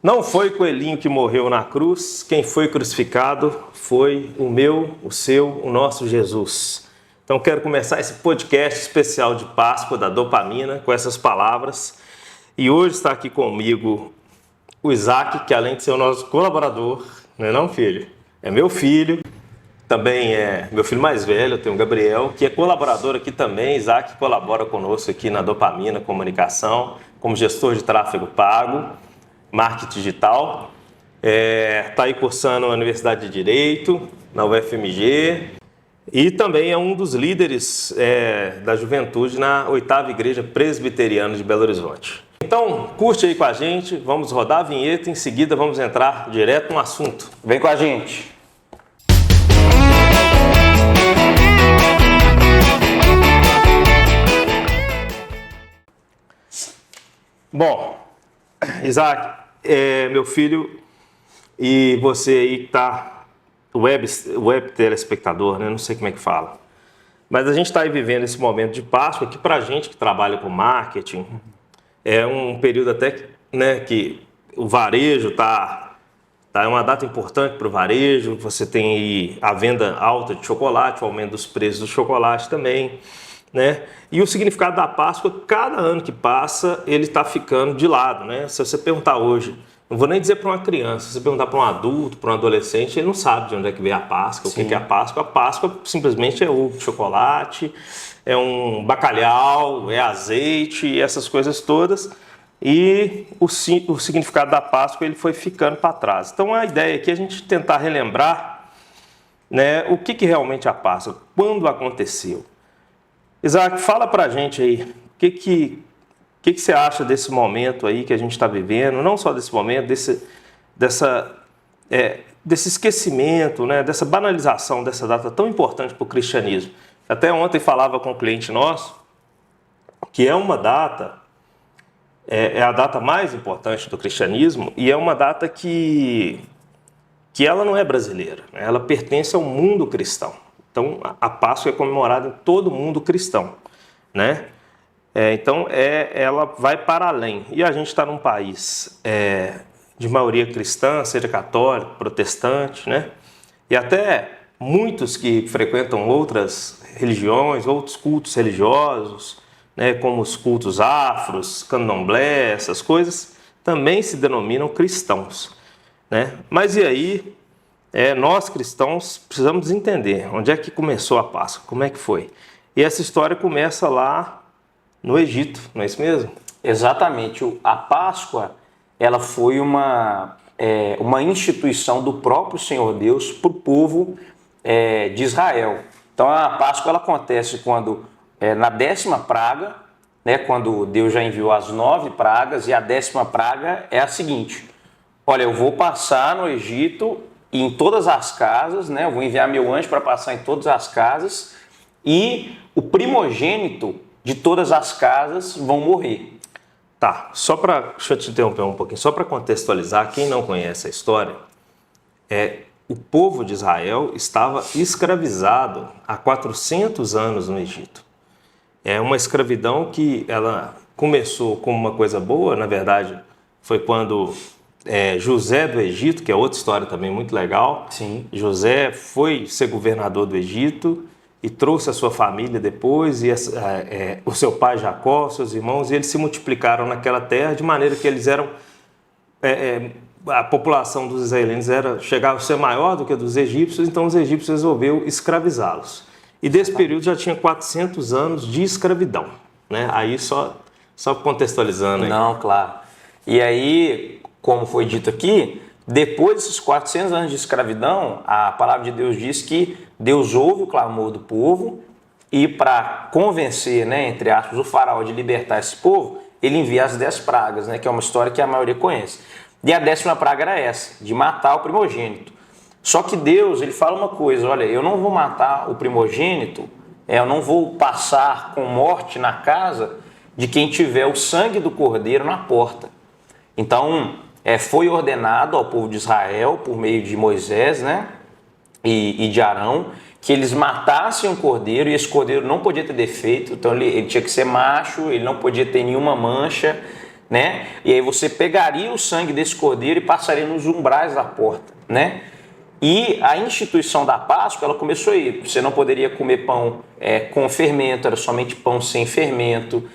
Não foi Coelhinho que morreu na cruz, quem foi crucificado foi o meu, o seu, o nosso Jesus. Então quero começar esse podcast especial de Páscoa da Dopamina com essas palavras. E hoje está aqui comigo o Isaac, que além de ser o nosso colaborador, não é não, filho? É meu filho, também é meu filho mais velho, eu tenho o Gabriel, que é colaborador aqui também. Isaac colabora conosco aqui na Dopamina Comunicação, como gestor de tráfego pago, marketing digital. Está aí cursando a Universidade de Direito, na UFMG, e também é um dos líderes da juventude na 8ª Igreja Presbiteriana de Belo Horizonte. Então, curte aí com a gente, vamos rodar a vinheta e em seguida vamos entrar direto no assunto. Vem com a gente! Bom, Isaac, meu filho, e você aí que está web telespectador, né? Não sei como é que fala. Mas a gente está aí vivendo esse momento de Páscoa, que para a gente que trabalha com marketing, é um período até né, que o varejo é uma data importante para o varejo. Você tem aí a venda alta de chocolate, o aumento dos preços do chocolate também, né? E o significado da Páscoa, cada ano que passa, ele está ficando de lado, né? Se você perguntar hoje, não vou nem dizer para uma criança, se você perguntar para um adulto, para um adolescente, ele não sabe de onde é que veio a Páscoa, Sim. o que é a Páscoa. A Páscoa simplesmente é ovo de chocolate, é um bacalhau, é azeite, essas coisas todas. E o significado da Páscoa ele foi ficando para trás. Então a ideia aqui é a gente tentar relembrar, né, o que realmente é a Páscoa, quando aconteceu. Isaac, fala para a gente aí, o que você acha desse momento aí que a gente está vivendo, não só desse momento, desse esquecimento, né, dessa banalização dessa data tão importante para o cristianismo. Até ontem falava com um cliente nosso que é uma data, é a data mais importante do cristianismo e é uma data que ela não é brasileira, né, ela pertence ao mundo cristão. Então, a Páscoa é comemorada em todo o mundo cristão, né? Então, ela vai para além. E a gente está num país de maioria cristã, seja católico, protestante, né? E até muitos que frequentam outras religiões, outros cultos religiosos, né? Como os cultos afros, candomblé, essas coisas, também se denominam cristãos, né? Mas e aí? Nós cristãos precisamos entender onde é que começou a Páscoa, como é que foi. E essa história começa lá no Egito, não é isso mesmo? Exatamente. A Páscoa ela foi uma instituição do próprio Senhor Deus para o povo de Israel. Então a Páscoa ela acontece quando na 10ª praga, né, quando Deus já enviou as 9 pragas, e a 10ª praga é a seguinte: olha, eu vou passar no Egito e em todas as casas, né? Eu vou enviar meu anjo para passar em todas as casas e o primogênito de todas as casas vão morrer. Tá, deixa eu te interromper um pouquinho, só para contextualizar, quem não conhece a história, o povo de Israel estava escravizado há 400 anos no Egito. É uma escravidão que ela começou como uma coisa boa, na verdade, foi quando José do Egito, que é outra história também muito legal. Sim. José foi ser governador do Egito e trouxe a sua família depois, e o seu pai Jacó, seus irmãos, e eles se multiplicaram naquela terra de maneira que eles eram... a população dos israelenses chegava a ser maior do que a dos egípcios, então os egípcios resolveram escravizá-los. E desse período já tinha 400 anos de escravidão, né? Aí só contextualizando. Aí. Não, claro. E aí, como foi dito aqui, depois desses 400 anos de escravidão, a palavra de Deus diz que Deus ouve o clamor do povo e para convencer, né, entre aspas, o faraó de libertar esse povo, ele envia as 10 pragas, né, que é uma história que a maioria conhece. E a 10ª praga era essa, de matar o primogênito. Só que Deus, ele fala uma coisa: olha, eu não vou matar o primogênito, eu não vou passar com morte na casa de quem tiver o sangue do cordeiro na porta. Então, foi ordenado ao povo de Israel, por meio de Moisés, né, e de Arão, que eles matassem um cordeiro, e esse cordeiro não podia ter defeito, então ele tinha que ser macho, ele não podia ter nenhuma mancha, né? E aí você pegaria o sangue desse cordeiro e passaria nos umbrais da porta, né? E a instituição da Páscoa, ela começou aí. Você não poderia comer pão com fermento, era somente pão sem fermento.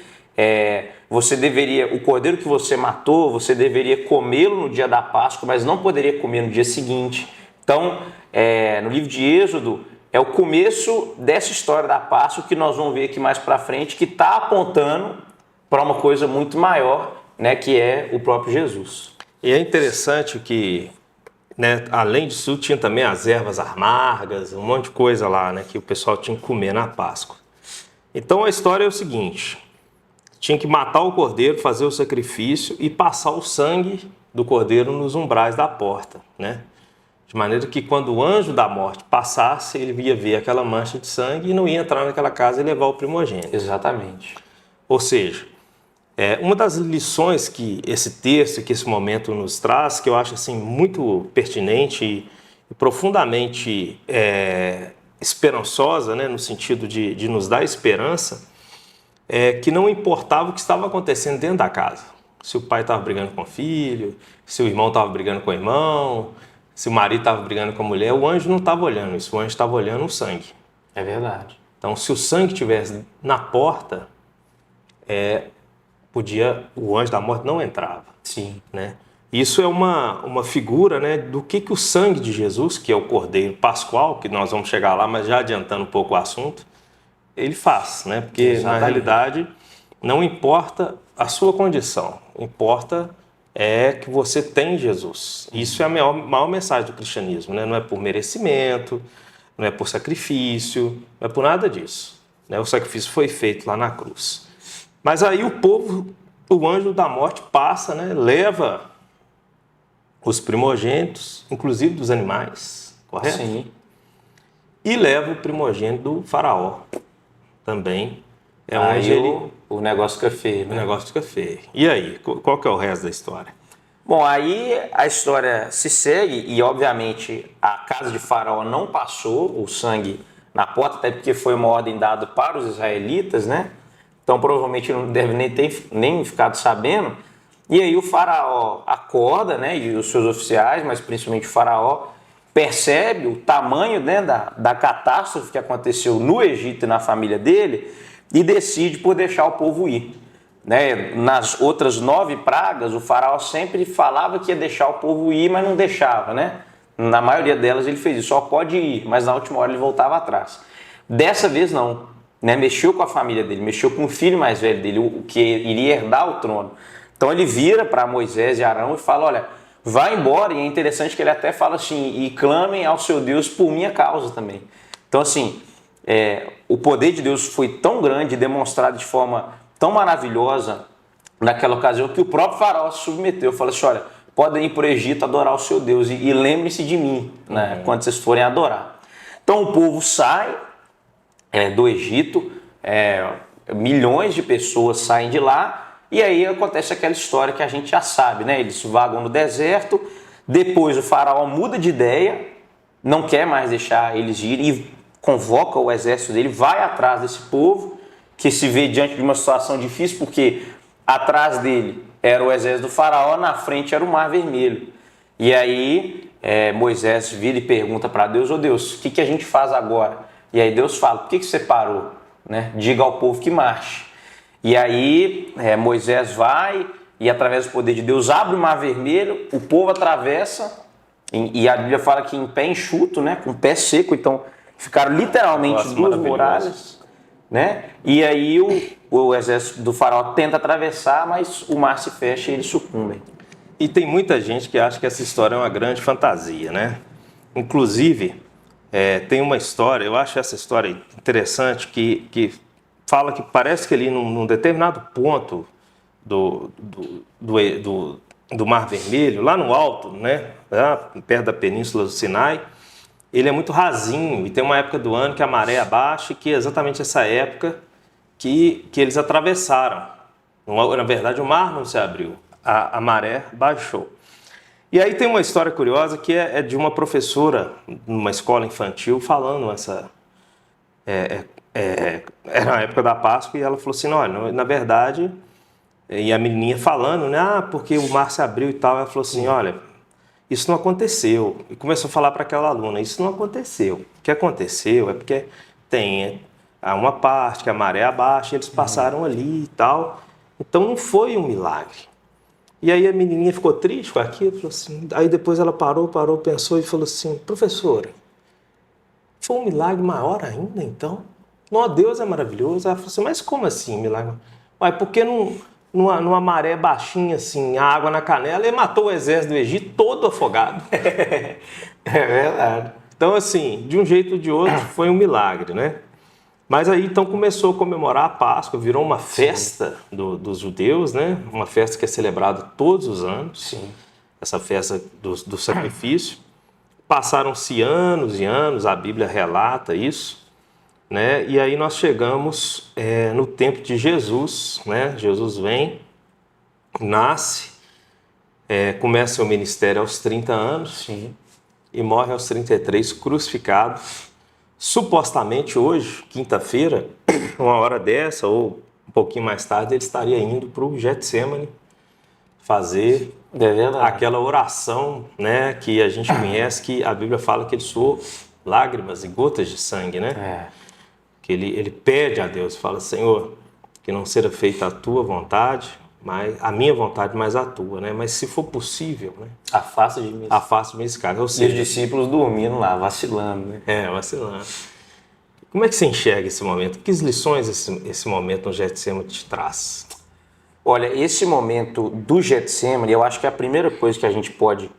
Você deveria, o cordeiro que você matou, você deveria comê-lo no dia da Páscoa, mas não poderia comer no dia seguinte. Então, no livro de Êxodo, é o começo dessa história da Páscoa que nós vamos ver aqui mais para frente, que está apontando para uma coisa muito maior, né, que é o próprio Jesus. E é interessante que, né, além disso, tinha também as ervas amargas, um monte de coisa lá, né, que o pessoal tinha que comer na Páscoa. Então a história é o seguinte: tinha que matar o cordeiro, fazer o sacrifício e passar o sangue do cordeiro nos umbrais da porta, né? De maneira que quando o anjo da morte passasse, ele ia ver aquela mancha de sangue e não ia entrar naquela casa e levar o primogênito. Exatamente. Ou seja, uma das lições que esse texto, que esse momento nos traz, que eu acho assim muito pertinente e profundamente esperançosa, né, no sentido de nos dar esperança, é que não importava o que estava acontecendo dentro da casa. Se o pai estava brigando com o filho, se o irmão estava brigando com o irmão, se o marido estava brigando com a mulher, o anjo não estava olhando isso, o anjo estava olhando o sangue. É verdade. Então, se o sangue estivesse na porta, o anjo da morte não entrava. Sim. Né? Isso é uma figura, né, do que o sangue de Jesus, que é o Cordeiro Pascual, que nós vamos chegar lá, mas já adiantando um pouco o assunto, ele faz, né? Porque Exatamente. na realidade não importa a sua condição, importa que você tem Jesus. Isso é a maior mensagem do cristianismo, né? Não é por merecimento, não é por sacrifício, não é por nada disso, né? O sacrifício foi feito lá na cruz. Mas aí o anjo da morte passa, né? Leva os primogênitos, inclusive dos animais, correto? Sim. E leva o primogênito do faraó também. Aí o negócio fica feio, né? O negócio fica feio. E aí, qual que é o resto da história? Bom, aí a história se segue e, obviamente, a casa de Faraó não passou o sangue na porta, até porque foi uma ordem dada para os israelitas, né? Então, provavelmente não deve nem ficado sabendo. E aí o Faraó acorda, né? E os seus oficiais, mas principalmente o Faraó, percebe o tamanho, né, da catástrofe que aconteceu no Egito e na família dele e decide por deixar o povo ir. Né? Nas outras 9 pragas, o faraó sempre falava que ia deixar o povo ir, mas não deixava. Né? Na maioria delas ele fez isso, só pode ir, mas na última hora ele voltava atrás. Dessa vez não, né? Mexeu com a família dele, mexeu com o filho mais velho dele, o que iria herdar o trono. Então ele vira para Moisés e Arão e fala, olha, vai embora, e é interessante que ele até fala assim, e clamem ao seu Deus por minha causa também. Então assim, o poder de Deus foi tão grande, demonstrado de forma tão maravilhosa naquela ocasião, que o próprio faraó se submeteu, falou assim, olha, podem ir para o Egito adorar o seu Deus, e lembre-se de mim, né, quando vocês forem adorar. Então o povo sai do Egito, milhões de pessoas saem de lá, e aí acontece aquela história que a gente já sabe, né? Eles vagam no deserto, depois o faraó muda de ideia, não quer mais deixar eles irem e convoca o exército dele, vai atrás desse povo que se vê diante de uma situação difícil, porque atrás dele era o exército do faraó, na frente era o Mar Vermelho. E aí Moisés vira e pergunta para Deus, ô Deus, o que a gente faz agora? E aí Deus fala, por que você parou? Né? Diga ao povo que marche. E aí Moisés vai e através do poder de Deus abre o Mar Vermelho, o povo atravessa e a Bíblia fala que em pé enxuto, né, com pé seco, então ficaram literalmente 2 muralhas, né? E aí o exército do faraó tenta atravessar, mas o mar se fecha e eles sucumbem. E tem muita gente que acha que essa história é uma grande fantasia, né? Inclusive, tem uma história, eu acho essa história interessante, que fala que parece que ali num determinado ponto do Mar Vermelho, lá no alto, né, perto da Península do Sinai, ele é muito rasinho e tem uma época do ano que a maré abaixa e que é exatamente essa época que eles atravessaram. Na verdade, o mar não se abriu, a maré baixou. E aí tem uma história curiosa que é de uma professora numa escola infantil falando era a época da Páscoa e ela falou assim, olha, na verdade, E a menininha falando, né? Ah, porque o mar se abriu e tal. Ela falou assim, olha, isso não aconteceu. E começou a falar para aquela aluna, isso não aconteceu. O que aconteceu é porque tem uma parte que a maré abaixa, eles passaram ali e tal. Então não foi um milagre. E aí a menininha ficou triste com aquilo, falou assim, aí depois ela parou, pensou e falou assim, professora, foi um milagre maior ainda então? Não, Deus é maravilhoso. Ela falou assim, mas como assim milagre? Ué, porque numa maré baixinha assim, a água na canela, ele matou o exército do Egito todo afogado. É verdade. Então assim, de um jeito ou de outro, foi um milagre, né? Mas aí então começou a comemorar a Páscoa, virou uma festa dos judeus, né? Uma festa que é celebrada todos os anos. Sim. Essa festa do sacrifício. Passaram-se anos e anos, a Bíblia relata isso, né? E aí nós chegamos no tempo de Jesus, né? Jesus vem, nasce, começa o ministério aos 30 anos. Sim. E morre aos 33, crucificado. Supostamente hoje, quinta-feira, uma hora dessa ou um pouquinho mais tarde, ele estaria indo para o Getsemane fazer aquela oração, né, que a gente conhece, que a Bíblia fala que ele suou lágrimas e gotas de sangue, né? Que ele pede a Deus, fala, Senhor, que não seja feita a tua vontade, mas a minha vontade, mas a tua, né? Mas se for possível, né? Afasta de mim. Afasta-me esse cara. Ou E os seja, discípulos dormindo lá, vacilando, né? Vacilando. Como é que você enxerga esse momento? Que lições esse momento no Getsemane te traz? Olha, esse momento do Getsemane, eu acho que a primeira coisa que a gente pode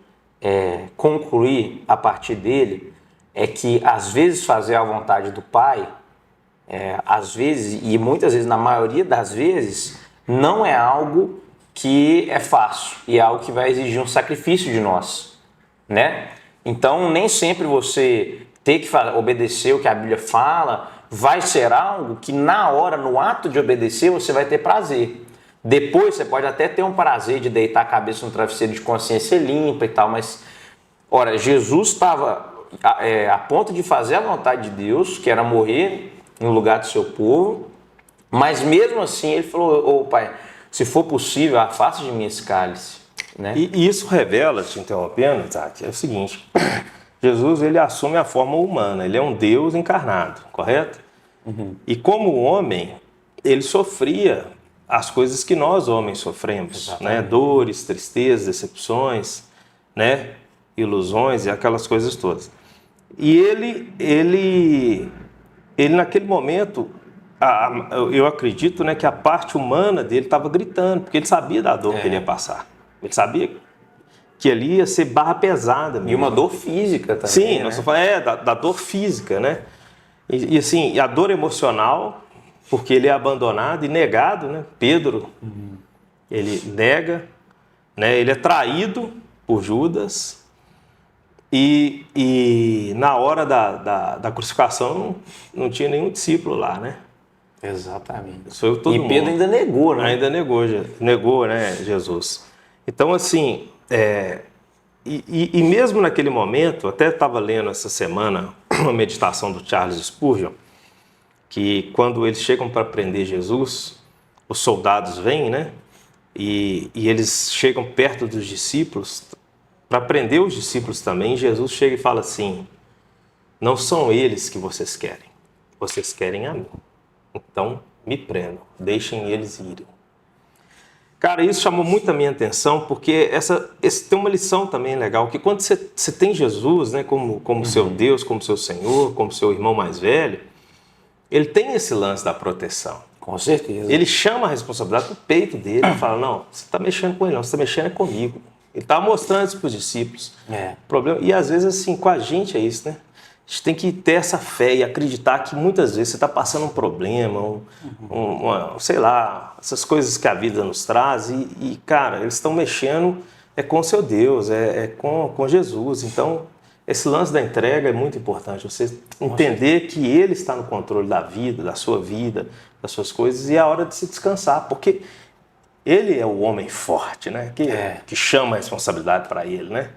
concluir a partir dele é que, às vezes, fazer a vontade do Pai, às vezes, e muitas vezes, na maioria das vezes, não é algo que é fácil e é algo que vai exigir um sacrifício de nós, né? Então, nem sempre você ter que obedecer o que a Bíblia fala vai ser algo que, na hora, no ato de obedecer, você vai ter prazer. Depois, você pode até ter um prazer de deitar a cabeça no travesseiro de consciência limpa e tal, mas, ora, Jesus estava a ponto de fazer a vontade de Deus, que era morrer no lugar do seu povo, mas mesmo assim ele falou, Pai, se for possível, afasta de mim esse cálice. Né? E isso revela, te interrompendo, Tati, é o seguinte, Jesus ele assume a forma humana, ele é um Deus encarnado, correto? Uhum. E como homem, ele sofria as coisas que nós homens sofremos, né? Dores, tristezas, decepções, né? Ilusões e aquelas coisas todas. E ele naquele momento, eu acredito, né, que a parte humana dele estava gritando, porque ele sabia da dor que ele ia passar. Ele sabia que ali ia ser barra pesada mesmo. E uma dor física também. Sim, né? nós falamos, da dor física, né? E assim, e a dor emocional, porque ele é abandonado e negado, né? Pedro, ele nega, né? Ele é traído por Judas. E na hora da crucificação não tinha nenhum discípulo lá, né? Exatamente. Sou todo mundo. Pedro ainda negou, né? Ainda negou, né, Jesus. Então, assim, e mesmo naquele momento, até estava lendo essa semana uma meditação do Charles Spurgeon, que quando eles chegam para prender Jesus, os soldados vêm, né? E eles chegam perto dos discípulos para prender os discípulos também. Jesus chega e fala assim: não são eles que vocês querem a mim. Então me prendam, deixem eles irem. Cara, isso chamou muito a minha atenção, porque tem uma lição também legal, que quando você tem Jesus, né, como seu Deus, como seu Senhor, como seu irmão mais velho, ele tem esse lance da proteção. Com certeza. Ele chama a responsabilidade do peito dele e fala, não, você está mexendo com ele, não, você está mexendo comigo. Ele está mostrando isso para os discípulos. Problema, e às vezes assim, com a gente é isso, né? A gente tem que ter essa fé e acreditar que muitas vezes você está passando um problema, sei lá, essas coisas que a vida nos traz e cara, eles estão mexendo com o seu Deus, com Jesus. Então, esse lance da entrega é muito importante, você entender que Ele está no controle da vida, da sua vida, das suas coisas, e é a hora de se descansar, porque Ele é o homem forte, né? Que chama a responsabilidade para Ele, né?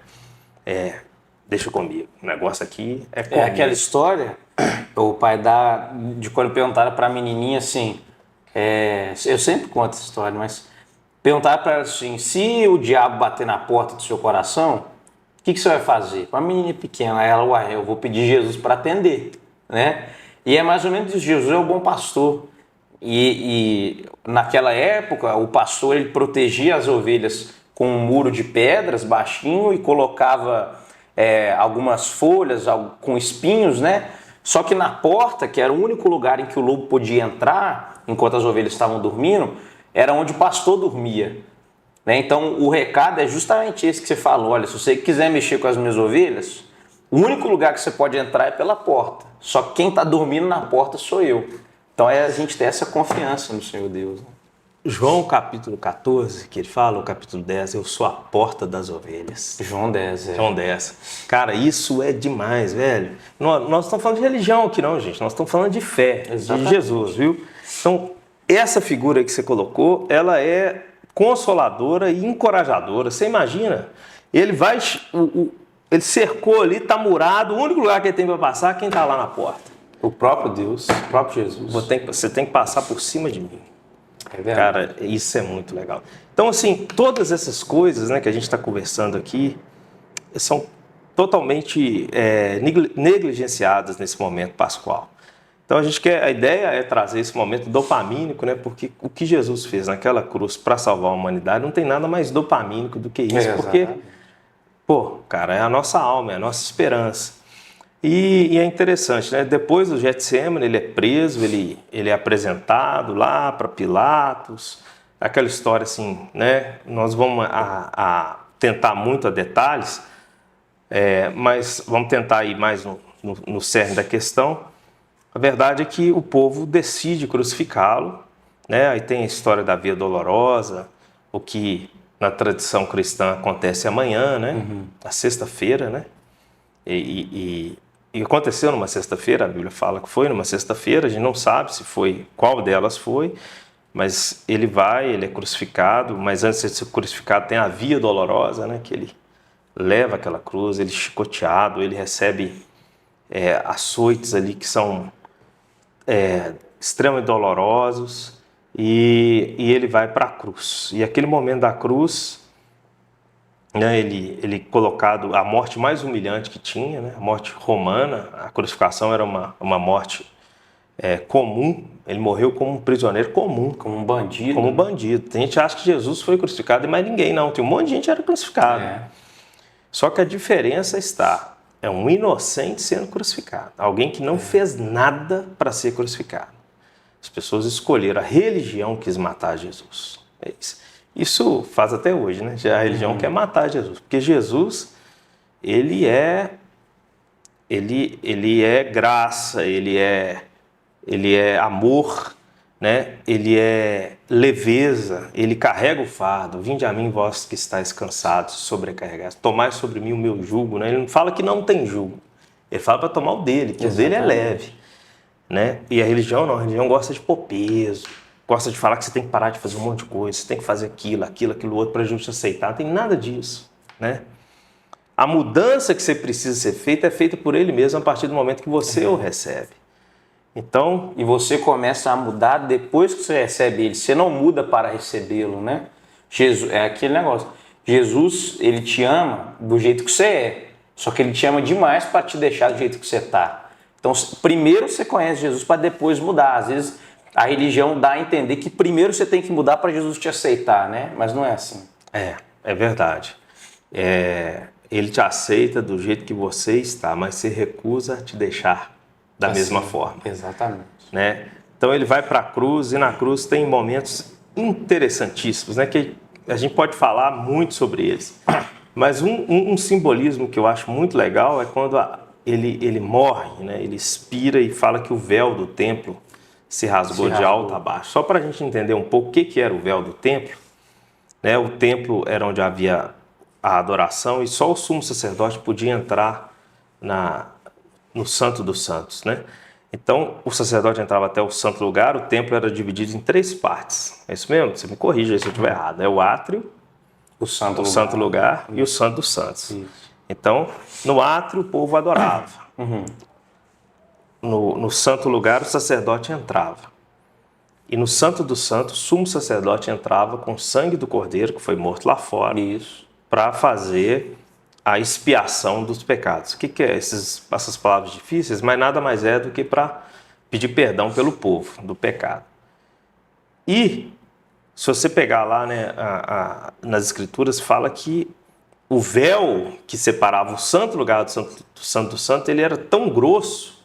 Deixa comigo, o negócio aqui é comigo. É aquela história, o pai de quando perguntaram para a menininha assim, eu sempre conto essa história, mas perguntaram para ela assim, se o diabo bater na porta do seu coração, o que você vai fazer? Com a menina pequena, ela, uai, eu vou pedir Jesus para atender, né? E é mais ou menos isso, Jesus é o bom pastor. E naquela época, o pastor ele protegia as ovelhas com um muro de pedras baixinho e colocava algumas folhas com espinhos, né? Só que na porta, que era o único lugar em que o lobo podia entrar, enquanto as ovelhas estavam dormindo, era onde o pastor dormia. Né? Então, o recado é justamente esse que você falou. Olha, se você quiser mexer com as minhas ovelhas, o único lugar que você pode entrar é pela porta. Só que quem está dormindo na porta sou eu. Então, a gente ter essa confiança no Senhor Deus. Né? João capítulo 14, que ele fala, o capítulo 10, eu sou a porta das ovelhas. João 10, João 10. Cara, isso é demais, velho. Nós estamos falando de religião aqui não, gente. Nós estamos falando de fé, de Jesus, viu? Então, essa figura que você colocou, ela é consoladora e encorajadora. Você imagina? Ele vai... ele cercou ali, está murado, o único lugar que ele tem para passar é quem está lá na porta. O próprio Deus, o próprio Jesus. Você tem que passar por cima de mim. É cara, isso é muito legal. Então, assim, todas essas coisas, né, que a gente está conversando aqui são totalmente negligenciadas nesse momento pascual. Então, a ideia é trazer esse momento dopamínico, né, porque o que Jesus fez naquela cruz para salvar a humanidade não tem nada mais dopamínico do que isso, porque, cara, é a nossa alma, é a nossa esperança. E é interessante, né? Depois do Getsemane, ele é preso, ele é apresentado lá para Pilatos, aquela história assim, né? Nós vamos tentar muito a detalhes, mas vamos tentar ir mais no cerne da questão. A verdade é que o povo decide crucificá-lo, né? Aí tem a história da Via Dolorosa, o que na tradição cristã acontece amanhã, né? Na sexta-feira, né? E aconteceu numa sexta-feira, a Bíblia fala que foi numa sexta-feira, a gente não sabe se foi, qual delas foi, mas ele é crucificado, mas antes de ser crucificado tem a Via Dolorosa, né, que ele leva aquela cruz, ele é chicoteado, ele recebe açoites ali que são extremamente dolorosos, e ele vai para a cruz. E aquele momento da cruz, né, ele colocado a morte mais humilhante que tinha, né, a morte romana, a crucificação era uma morte comum, ele morreu como um prisioneiro comum. Como um bandido. Como um bandido. Tem gente que acha que Jesus foi crucificado e mais ninguém, não. Tem um monte de gente que era crucificado. Só que a diferença está, é um inocente sendo crucificado, alguém que não fez nada para ser crucificado. As pessoas escolheram, a religião quis matar Jesus. É isso. Isso faz até hoje, né? Já a religião quer matar Jesus, porque Jesus, ele é graça, ele é amor, né? Ele é leveza, ele carrega o fardo. Vinde a mim, vós que estáis cansados, sobrecarregados, tomai sobre mim o meu jugo, né? Ele não fala que não tem jugo, ele fala para tomar o dele, que o dele é leve, né? E a religião não, a religião gosta de pôr peso, gosta de falar que você tem que parar de fazer um monte de coisa, você tem que fazer aquilo outro para a gente aceitar. Não tem nada disso, né? A mudança que você precisa ser feita é feita por ele mesmo a partir do momento que você o recebe. Então, e você começa a mudar depois que você recebe ele. Você não muda para recebê-lo, né? Jesus, é aquele negócio. Jesus, ele te ama do jeito que você é. Só que ele te ama demais para te deixar do jeito que você está. Então, primeiro você conhece Jesus para depois mudar. Às vezes, a religião dá a entender que primeiro você tem que mudar para Jesus te aceitar, né? Mas não é assim. É verdade. Ele te aceita do jeito que você está, mas se recusa a te deixar da mesma forma. Exatamente. Né? Então ele vai para a cruz, e na cruz tem momentos interessantíssimos, né? Que a gente pode falar muito sobre eles. Mas um simbolismo que eu acho muito legal é quando ele morre, né? Ele expira e fala que o véu do templo se rasgou de alto a baixo. Só para a gente entender um pouco o que era o véu do templo, né? O templo era onde havia a adoração e só o sumo sacerdote podia entrar no Santo dos Santos, né? Então, o sacerdote entrava até o santo lugar, o templo era dividido em 3 partes. É isso mesmo? Você me corrija se eu estiver errado. É o átrio, o santo lugar e o santo dos santos. Isso. Então, no átrio o povo adorava. No santo lugar o sacerdote entrava. E no Santo dos Santos, o sumo sacerdote entrava com o sangue do cordeiro, que foi morto lá fora, para fazer a expiação dos pecados. O que é essas palavras difíceis? Mas nada mais é do que para pedir perdão pelo povo do pecado. E se você pegar lá, né, nas Escrituras, fala que o véu que separava o santo lugar do santo do santo, ele era tão grosso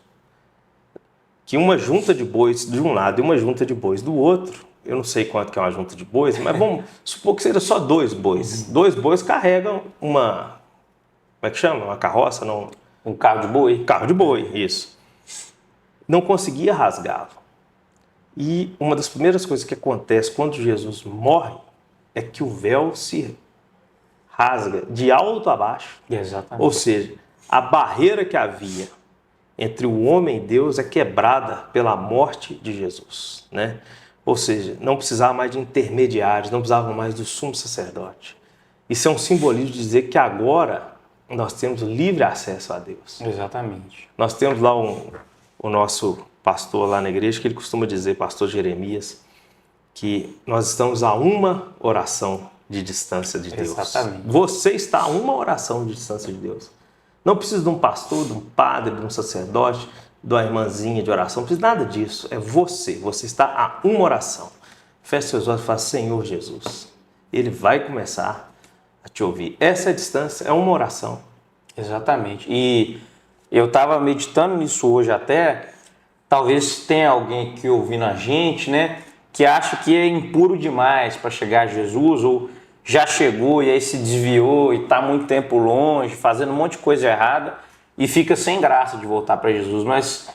que uma junta de bois de um lado e uma junta de bois do outro, eu não sei quanto que é uma junta de bois, mas vamos supor que seja só 2 bois. 2 bois carregam uma, como é que chama? Uma carroça? Não. Um carro de boi? Carro de boi, isso. Não conseguia rasgá-lo. E uma das primeiras coisas que acontece quando Jesus morre é que o véu se rasga de alto a baixo. Exatamente. Ou seja, a barreira que havia entre o homem e Deus é quebrada pela morte de Jesus, né? Ou seja, não precisava mais de intermediários, não precisava mais do sumo sacerdote. Isso é um simbolismo de dizer que agora nós temos livre acesso a Deus. Exatamente. Nós temos lá o nosso pastor lá na igreja, que ele costuma dizer, pastor Jeremias, que nós estamos a uma oração de distância de Deus. Exatamente. Você está a uma oração de distância de Deus. Não precisa de um pastor, de um padre, de um sacerdote, de uma irmãzinha de oração, não precisa nada disso. É você. Você está a uma oração. Feche seus olhos e fala, Senhor Jesus. Ele vai começar a te ouvir. Essa é a distância, é uma oração. Exatamente. E eu estava meditando nisso hoje até. Talvez tenha alguém aqui ouvindo a gente, né, que acha que é impuro demais para chegar a Jesus, ou já chegou e aí se desviou e está muito tempo longe, fazendo um monte de coisa errada e fica sem graça de voltar para Jesus. Mas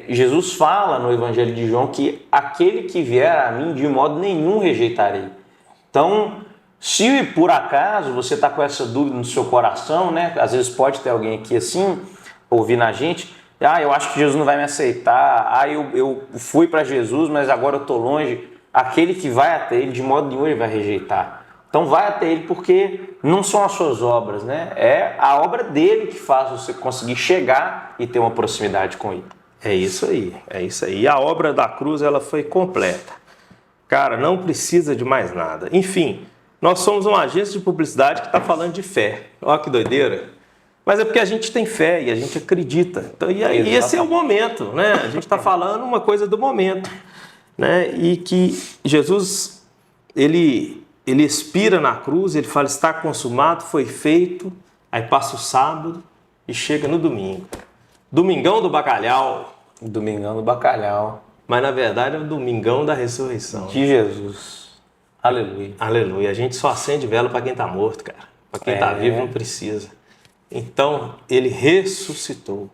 Jesus fala no Evangelho de João que aquele que vier a mim de modo nenhum rejeitarei. Então, se por acaso você está com essa dúvida no seu coração, né, às vezes pode ter alguém aqui assim, ouvindo a gente, eu acho que Jesus não vai me aceitar, eu fui para Jesus, mas agora eu estou longe. Aquele que vai até ele, de modo nenhum ele vai rejeitar. Então vai até ele porque não são as suas obras, né? É a obra dele que faz você conseguir chegar e ter uma proximidade com ele. É isso aí, é isso aí. E a obra da cruz, ela foi completa. Cara, não precisa de mais nada. Enfim, nós somos uma agência de publicidade que está falando de fé. Olha que doideira. Mas é porque a gente tem fé e a gente acredita. Então, e esse é o momento, né? A gente está falando uma coisa do momento, né? E que Jesus, ele expira na cruz, ele fala, está consumado, foi feito, aí passa o sábado e chega no domingo. Domingão do bacalhau. Domingão do bacalhau. Mas na verdade é o domingão da ressurreição. De Jesus. Aleluia. Aleluia. A gente só acende vela para quem está morto, cara. Para quem está vivo não precisa. Então, ele ressuscitou.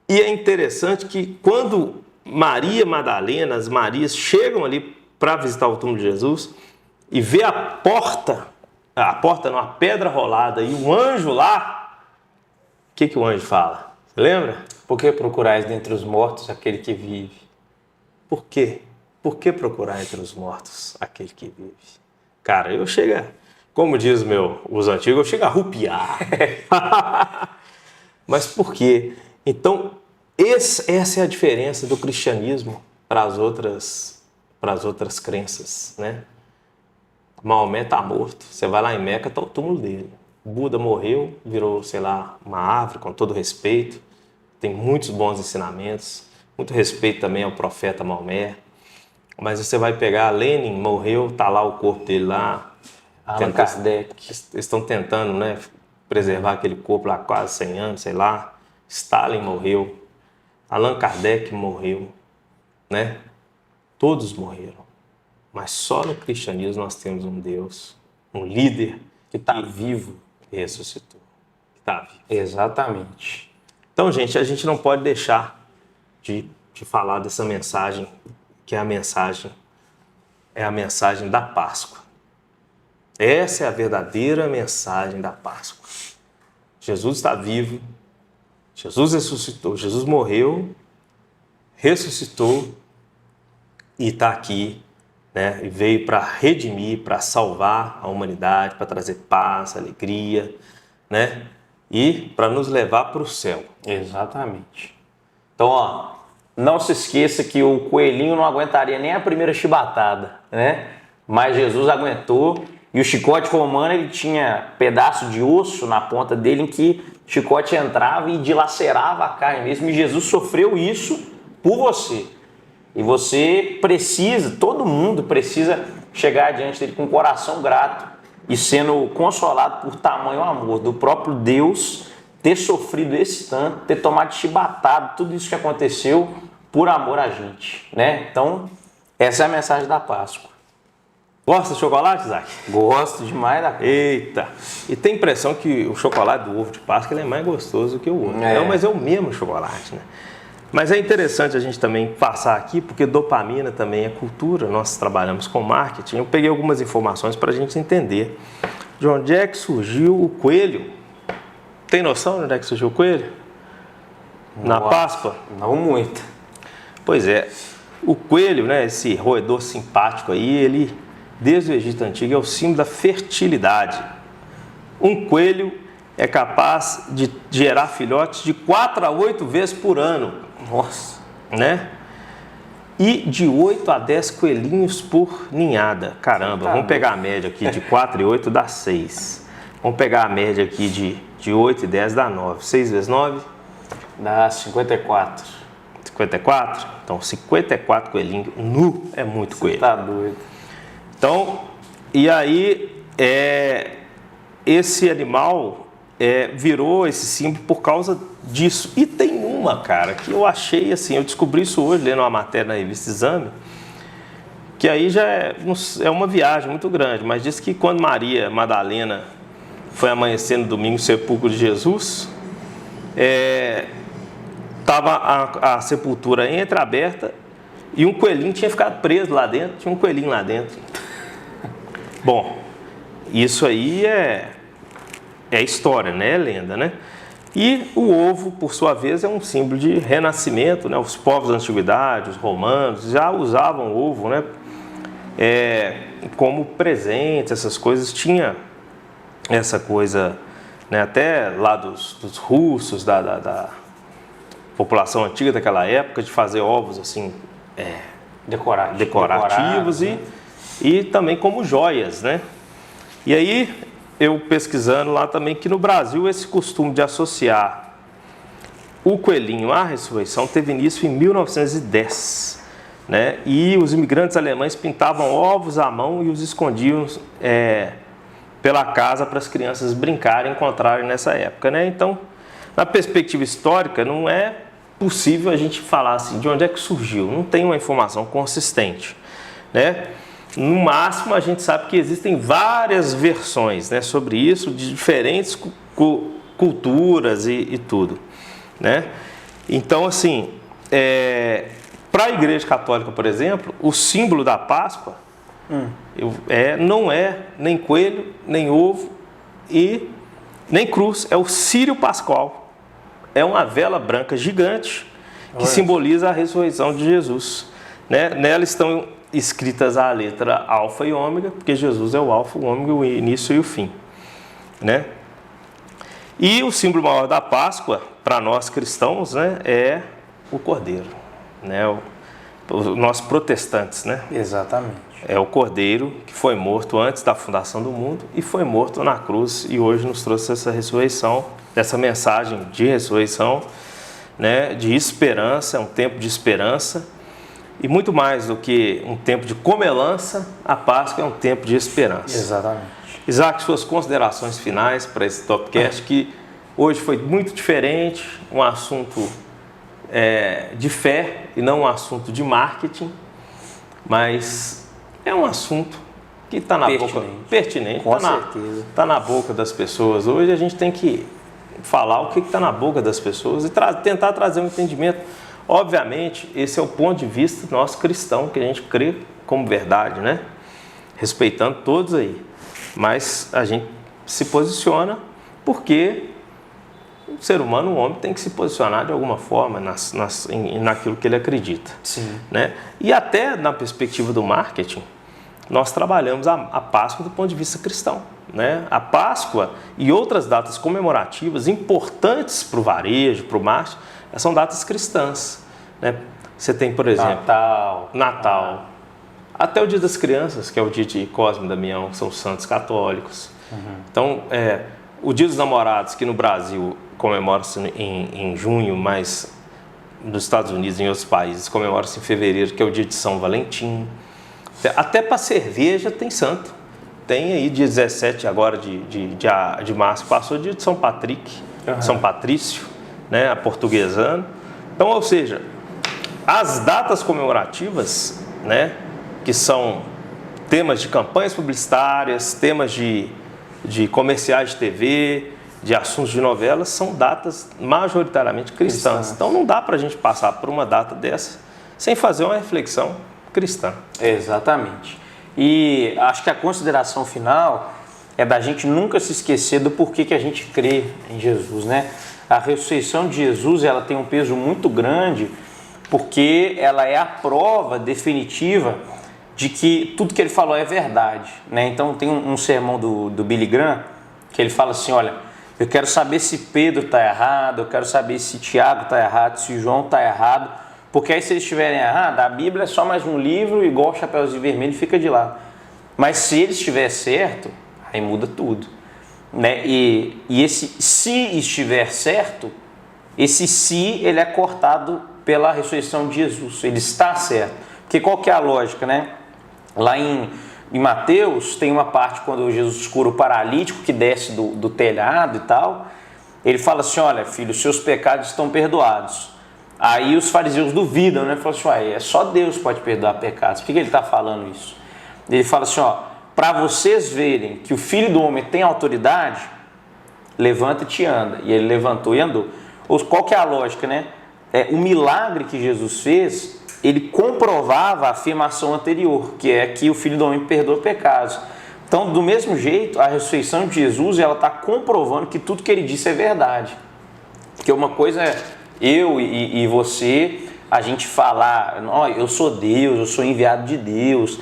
E é interessante que quando Maria Madalena, as Marias, chegam ali para visitar o túmulo de Jesus e vê a porta não, a pedra rolada e o anjo lá, o que o anjo fala? Você lembra? Por que procurais dentre os mortos aquele que vive? Por quê? Por que procurar entre os mortos aquele que vive? Cara, eu chego, como diz os antigos, eu chego a arrupiar. Mas por quê? Então, essa é a diferença do cristianismo para as outras crenças, né? Maomé está morto. Você vai lá em Meca, está o túmulo dele. Buda morreu, virou, sei lá, uma árvore, com todo respeito. Tem muitos bons ensinamentos. Muito respeito também ao profeta Maomé. Mas você vai pegar, Lenin morreu, está lá o corpo dele lá. Allan Kardec. Eles estão tentando, né, preservar aquele corpo lá quase 100 anos, sei lá. Stalin morreu. Allan Kardec morreu, né? Todos morreram. Mas só no cristianismo nós temos um Deus, um líder que está vivo e ressuscitou. Que está vivo. Exatamente. Então, gente, a gente não pode deixar de falar dessa mensagem, que é a mensagem da Páscoa. Essa é a verdadeira mensagem da Páscoa. Jesus está vivo, Jesus ressuscitou, Jesus morreu, ressuscitou e está aqui, né? E veio para redimir, para salvar a humanidade, para trazer paz, alegria, né? E para nos levar para o céu. Exatamente. Então, não se esqueça que o coelhinho não aguentaria nem a primeira chibatada, né? Mas Jesus aguentou. E o chicote romano, ele tinha pedaço de osso na ponta dele em que o chicote entrava e dilacerava a carne mesmo. E Jesus sofreu isso por você. E você precisa, todo mundo precisa chegar diante dele com o coração grato e sendo consolado por tamanho amor do próprio Deus ter sofrido esse tanto, ter tomado chibatado, tudo isso que aconteceu por amor a gente, né? Então, essa é a mensagem da Páscoa. Gosta de chocolate, Isaac? Gosto demais da coisa. Eita! E tem impressão que o chocolate do ovo de Páscoa ele é mais gostoso do que o outro. Não, mas é o mesmo chocolate, né? Mas é interessante a gente também passar aqui, porque dopamina também é cultura. Nós trabalhamos com marketing. Eu peguei algumas informações para a gente entender de onde é que surgiu o coelho. Tem noção de onde é que surgiu o coelho? Na Páscoa? Não muito. Pois é. O coelho, né, esse roedor simpático aí, ele... Desde o Egito Antigo é o símbolo da fertilidade. Um coelho é capaz de gerar filhotes de 4 a 8 vezes por ano. Nossa! Né? E de 8 a 10 coelhinhos por ninhada. Caramba, vamos pegar a média aqui de 4 e 8 dá 6. Vamos pegar a média aqui de 8 e 10 dá 9. 6 vezes 9? Dá 54. 54? Então 54 coelhinhos nu é muito coelho. Tá doido. Então, e aí esse animal virou esse símbolo por causa disso. E tem uma, cara, que eu achei assim, eu descobri isso hoje lendo uma matéria na revista Exame, que aí já é uma viagem muito grande, mas diz que quando Maria Madalena foi amanhecer no domingo, sepulcro de Jesus, estava a sepultura entreaberta e um coelhinho tinha ficado preso lá dentro, tinha um coelhinho lá dentro. Bom, isso aí é história, né? É lenda, né? E o ovo, por sua vez, é um símbolo de renascimento, né? Os povos da antiguidade, os romanos, já usavam o ovo, né? Como presente, essas coisas. Tinha essa coisa, né? Até lá dos russos, da população antiga daquela época, de fazer ovos assim decorativos e também como joias, né? E aí, eu pesquisando lá também que no Brasil esse costume de associar o coelhinho à ressurreição teve início em 1910, né? E os imigrantes alemães pintavam ovos à mão e os escondiam pela casa para as crianças brincarem e encontrarem nessa época, né? Então, na perspectiva histórica, não é possível a gente falar assim de onde é que surgiu, não tem uma informação consistente, né? No máximo, a gente sabe que existem várias versões, né, sobre isso, de diferentes culturas e tudo, né? Então, assim, para a Igreja Católica, por exemplo, o símbolo da Páscoa não é nem coelho, nem ovo e nem cruz, é o círio pascual. É uma vela branca gigante que simboliza a ressurreição de Jesus, né? Nela estão escritas a letra alfa e ômega, porque Jesus é o alfa, o ômega, o início e o fim, né? E o símbolo maior da Páscoa, para nós cristãos, né, é o Cordeiro, né? Nós protestantes, né? Exatamente. É o Cordeiro que foi morto antes da fundação do mundo e foi morto na cruz e hoje nos trouxe essa ressurreição, essa mensagem de ressurreição, né, de esperança, é um tempo de esperança. E muito mais do que um tempo de comelança, a Páscoa é um tempo de esperança. Exatamente. Isaac, suas considerações finais para esse Topcast, que hoje foi muito diferente, um assunto de fé e não um assunto de marketing, mas é um assunto que está na boca, pertinente, com certeza. Está na boca das pessoas. Hoje a gente tem que falar o que está na boca das pessoas e tentar trazer um entendimento. Obviamente, esse é o ponto de vista nosso cristão, que a gente crê como verdade, né? Respeitando todos aí. Mas a gente se posiciona porque o ser humano, o homem, tem que se posicionar de alguma forma naquilo que ele acredita. Sim. Né? E até na perspectiva do marketing, nós trabalhamos a Páscoa do ponto de vista cristão. Né? A Páscoa e outras datas comemorativas importantes para o varejo, para o marketing, são datas cristãs, né? Você tem, por exemplo, Natal. Até o Dia das Crianças, que é o dia de Cosme e Damião, que são os santos católicos. Então, o Dia dos Namorados, que no Brasil comemora-se em junho, mas nos Estados Unidos e em outros países comemora-se em fevereiro, que é o dia de São Valentim. Até para cerveja tem santo. Tem aí dia 17 agora de março, passou o dia de São Patrick, São Patrício, né, aportuguesando. Então, ou seja, as datas comemorativas, né, que são temas de campanhas publicitárias, temas de comerciais de TV, de assuntos de novelas, são datas majoritariamente cristãs. Então não dá para a gente passar por uma data dessa sem fazer uma reflexão cristã. Exatamente. E acho que a consideração final é da gente nunca se esquecer do porquê que a gente crê em Jesus, né? A ressurreição de Jesus, ela tem um peso muito grande porque ela é a prova definitiva de que tudo que ele falou é verdade, né? Então tem um sermão do Billy Graham que ele fala assim, olha, eu quero saber se Pedro está errado, eu quero saber se Tiago está errado, se João está errado, porque aí se eles estiverem errados, a Bíblia é só mais um livro igual o Chapeuzinho Vermelho fica de lado. Mas se ele estiver certo, aí muda tudo, né? E esse se estiver certo, esse se ele é cortado pela ressurreição de Jesus, ele está certo. Porque qual que é a lógica, né? Lá em Mateus tem uma parte quando Jesus cura o paralítico que desce do telhado e tal. Ele fala assim, olha filho, seus pecados estão perdoados. Aí os fariseus duvidam, né? Falam assim, é só Deus pode perdoar pecados. Por que ele está falando isso? Ele fala assim, para vocês verem que o Filho do Homem tem autoridade, levanta-te e anda. E ele levantou e andou. Qual que é a lógica, né? O milagre que Jesus fez, ele comprovava a afirmação anterior, que é que o Filho do Homem perdoa pecados. Então, do mesmo jeito, a ressurreição de Jesus, ela está comprovando que tudo que ele disse é verdade. Porque uma coisa é eu e você, a gente falar, eu sou Deus, eu sou enviado de Deus,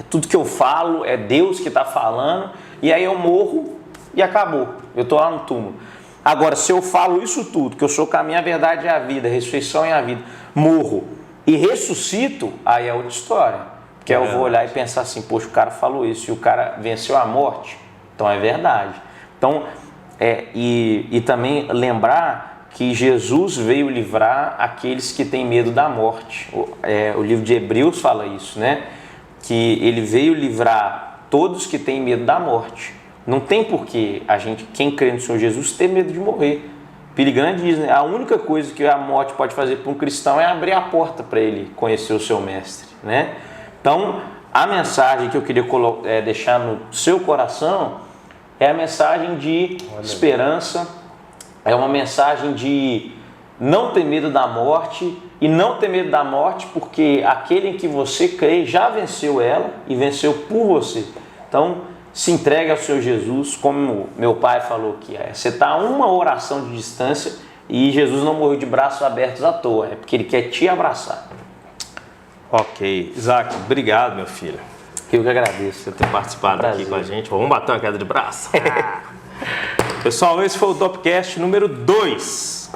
tudo que eu falo é Deus que está falando, e aí eu morro e acabou, eu estou lá no túmulo. Agora, se eu falo isso tudo, que eu sou o caminho, a verdade e a vida, a ressurreição e a vida, morro e ressuscito, aí é outra história. Porque eu vou olhar e pensar assim, poxa, o cara falou isso e o cara venceu a morte, então é verdade. Então, e também lembrar que Jesus veio livrar aqueles que têm medo da morte. O livro de Hebreus fala isso, né? Que ele veio livrar todos que têm medo da morte. Não tem porquê quem crê no Senhor Jesus, ter medo de morrer. Billy Graham diz, né? A única coisa que a morte pode fazer para um cristão é abrir a porta para ele conhecer o seu mestre, né? Então, a mensagem que eu queria deixar no seu coração é a mensagem de esperança, é uma mensagem de não ter medo da morte, e não ter medo da morte porque aquele em que você crê já venceu ela e venceu por você. Então, se entregue ao Senhor Jesus, como meu pai falou que você está a uma oração de distância e Jesus não morreu de braços abertos à toa, é porque ele quer te abraçar. Ok. Isaac, obrigado, meu filho. Eu que agradeço. Por ter participado aqui com a gente. Vamos bater uma queda de braço. Pessoal, esse foi o Topcast número 2.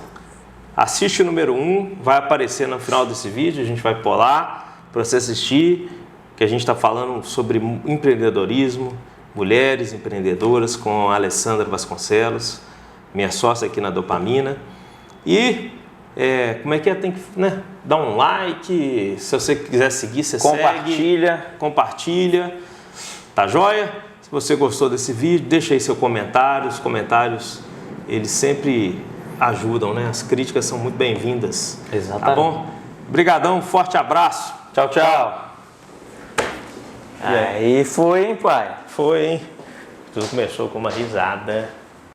Assiste o número 1, vai aparecer no final desse vídeo, a gente vai pôr lá para você assistir, que a gente está falando sobre empreendedorismo, mulheres empreendedoras com a Alessandra Vasconcelos, minha sócia aqui na Dopamina. E como é que é? Tem que dar um like, se você quiser seguir, você compartilha. Compartilha, tá joia? Se você gostou desse vídeo, deixa aí seu comentário, os comentários, eles sempre ajudam, né? As críticas são muito bem-vindas. Exatamente. Tá bom? Obrigadão, forte abraço. Tchau, tchau. Aí foi, hein, pai? Foi, hein? Tudo começou com uma risada.